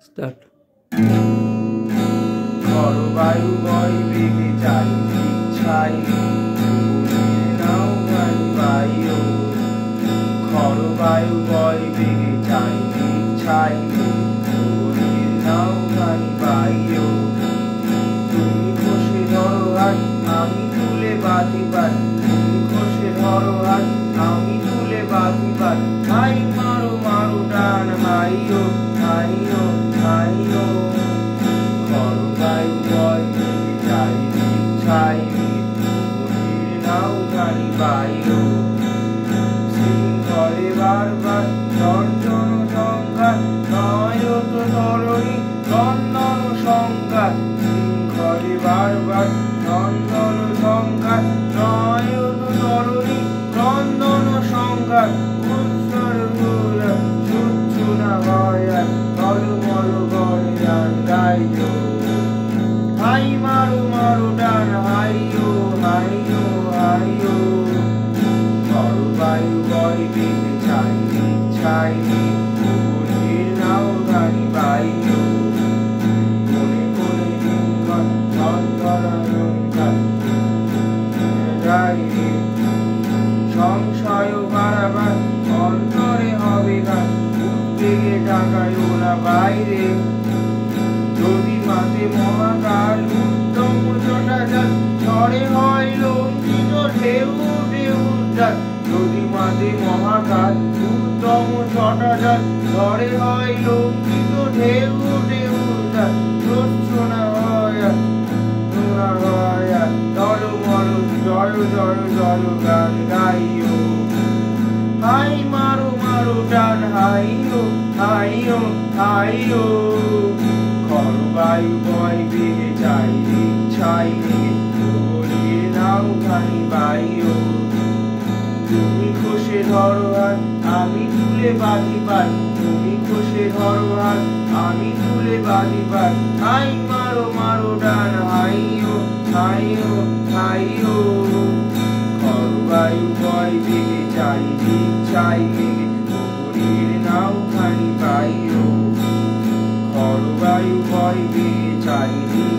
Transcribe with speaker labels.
Speaker 1: Start.
Speaker 2: খরবায়ু বয় বেগে চারিদিক ছাই, নাও গান বাইও। খরবায়ু বয় বেগে চারিদিক ছাই, নাও গান বাইও। তুমি খসে ধরো হাত, আমি তুলে বাঁধি পাত। তুমি খসে ধরো হাত, আমি তুলে বাঁধি পাত। হাই মারো মারো টান, হাইও হাইও হাইও। খরবায়ু বয় বেগে চারিদিক ছাই, নাও গান বাইও। শৃঙ্খলে বারবার চঞ্চল সংঘাত, নয়ত তরণী ক্রন্দন সংঘাত। শৃঙ্খলে বারবার চঞ্চল সংঘাত, নয়ত তরণী ক্রন্দন সংঘাত। উৎসর সূর্য না হয় টলমল করে গান গাইও। হাই মারো মারো ডান, হাইও হাইও হাইও। খরবায়ু বয় বেগে চারিদিক ছাই, নাও গান বাইও। কোনে কোনে লিঙ্গন সংশয় বাড়াবার অন্তরে হবে গান, উদ্বেগে ঢাকায়ও না বাইরে। যদি মাঝে মহাকাল উত্তম জটাজাত, ঝড়ে হয় লঙ্ঘিত ঢেউ ঢেউ জাত। যদি মাঝে মহাকাল উত্তম জটাজাত, ঝড়ে হয় লঙ্ঘিত ঢেউ ঢেউ জাত। রচনা হয় টলমল জয় জয় জয় গান গাইও। হাই মারো মারো টান, হাইও হাইও হাইও। খরবায়ু বয় বেগে চারিদিক ছাই, গড়িয়ে নাও গান বাইও। তুমি খসে ধরো হাত, আমি তুলে বাঁধি পাত। তুমি খসে ধরো হাত, আমি তুলে বাঁধি পাত। হাই মারো মারো ডান, হাইও হাইও হাইও। খরবায়ু বয় বেগে চারিদিক ছাই, গড়িয়ে নাও গান বাইও। খরবায়ু বয় বেগে চারিদিক